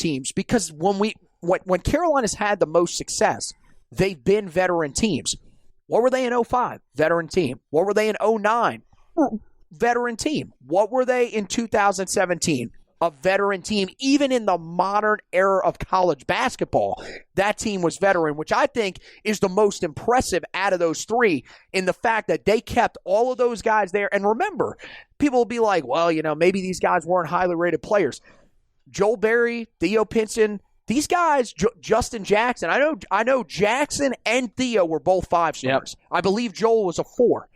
teams because when Carolina's had the most success, they've been veteran teams. What were they in 2005? Veteran team. What were they in 2009? Veteran team. What were they in 2017? A veteran team. Even in the modern era of college basketball, that team was veteran, which I think is the most impressive out of those three in the fact that they kept all of those guys there. And remember, people will be like, well, maybe these guys weren't highly rated players. Joel Berry, Theo Pinson, these guys, Justin Jackson, I know Jackson and Theo were both 5 stars. Yep. I believe Joel was a 4.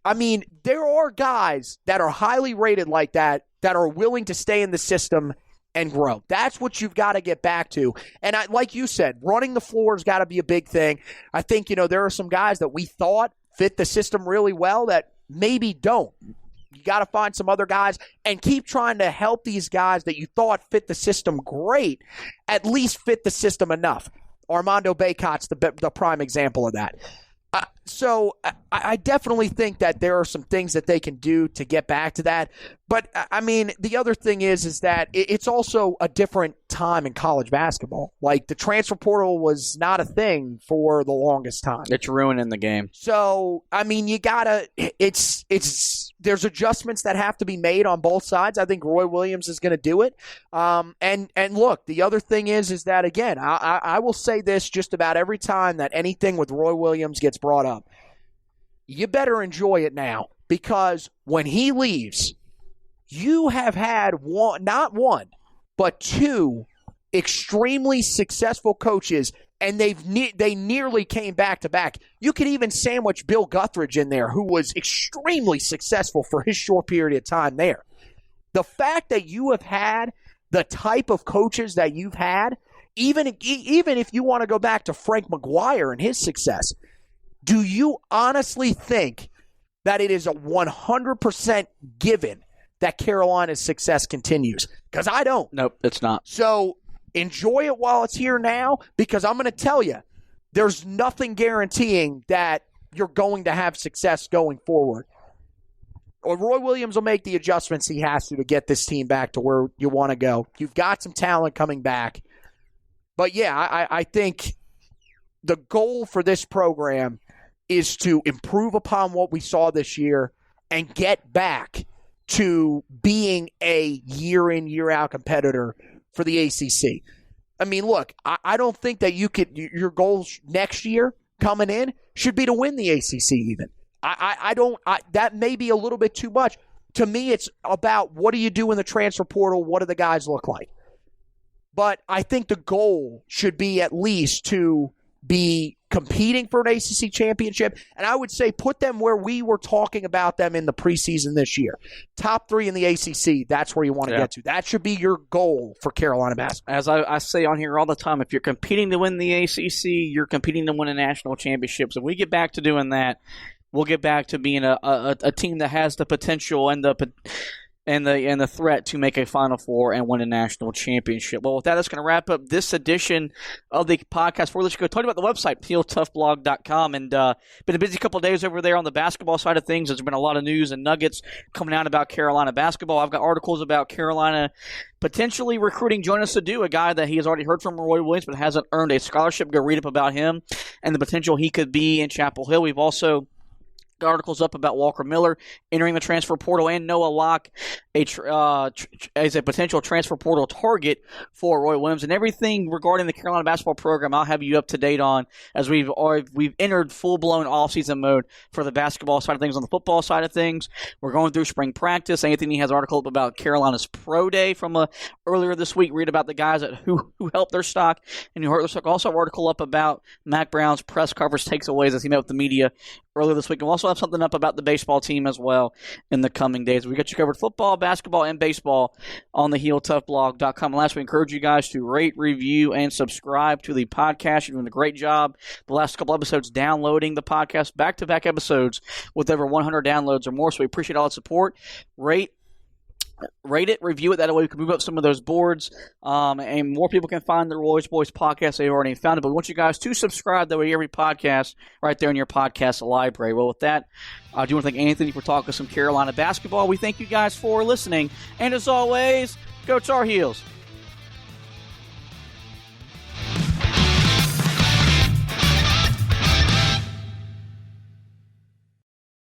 There are guys that are highly rated like that are willing to stay in the system and grow. That's what you've got to get back to. And like you said, running the floor has got to be a big thing. I think, there are some guys that we thought fit the system really well that maybe don't. You got to find some other guys and keep trying to help these guys that you thought fit the system great, at least fit the system enough. Armando Bacot's the prime example of that. So I definitely think that there are some things that they can do to get back to that. But, the other thing is that it's also a different time in college basketball. Like, the transfer portal was not a thing for the longest time. It's ruining the game. So, you gotta there's adjustments that have to be made on both sides. I think Roy Williams is going to do it. And look, the other thing is that, again, I will say this just about every time that anything with Roy Williams gets brought up. You better enjoy it now, because when he leaves, you have had not one, but 2 extremely successful coaches, and they nearly came back-to-back. You could even sandwich Bill Guthridge in there, who was extremely successful for his short period of time there. The fact that you have had the type of coaches that you've had, even if you want to go back to Frank McGuire and his success, do you honestly think that it is a 100% given that Carolina's success continues? Because I don't. Nope, it's not. So enjoy it while it's here now, because I'm going to tell you, there's nothing guaranteeing that you're going to have success going forward. Or Roy Williams will make the adjustments he has to get this team back to where you want to go. You've got some talent coming back. But yeah, I think the goal for this program is to improve upon what we saw this year and get back to being a year-in, year-out competitor for the ACC. Look, I don't think that your goals next year coming in should be to win the ACC even. That may be a little bit too much. To me, it's about what do you do in the transfer portal? What do the guys look like? But I think the goal should be at least to be competing for an ACC championship, and I would say put them where we were talking about them in the preseason this year. Top 3 in the ACC, that's where you want to get to. That should be your goal for Carolina basketball. As I say on here all the time, if you're competing to win the ACC, you're competing to win a national championship. So if we get back to doing that, we'll get back to being a team that has the potential and the threat to make a Final Four and win a national championship. Well, with that, that's going to wrap up this edition of the podcast. Before we let you go, talk about the website, HeelToughBlog.com, and been a busy couple of days over there on the basketball side of things. There's been a lot of news and nuggets coming out about Carolina basketball. I've got articles about Carolina potentially recruiting Jonas Adu, a guy that he has already heard from Roy Williams but hasn't earned a scholarship. Go read up about him and the potential he could be in Chapel Hill. We've also articles up about Walker Miller entering the transfer portal and Noah Locke as a potential transfer portal target for Roy Williams, and everything regarding the Carolina basketball program I'll have you up to date on as we've entered full-blown off-season mode for the basketball side of things. On the football side of things, we're going through spring practice. Anthony has an article up about Carolina's pro day from earlier this week. Read about the guys who helped their stock and who hurt their stock. Also an article up about Mack Brown's press coverage takeaways as he met with the media earlier this week. And we'll also have something up about the baseball team as well in the coming days. We got you covered football, basketball, and baseball on the HeelToughBlog.com. And last, we encourage you guys to rate, review, and subscribe to the podcast. You're doing a great job the last couple episodes downloading the podcast, back-to-back episodes with over 100 downloads or more. So we appreciate all the support. Rate it, review it. That way we can move up some of those boards, and more people can find the Roy's Boys podcast. They've already found it, but we want you guys to subscribe. That way every podcast right there in your podcast library. Well, with that, I do want to thank Anthony for talking some Carolina basketball. We thank you guys for listening, and as always, go Tar Heels.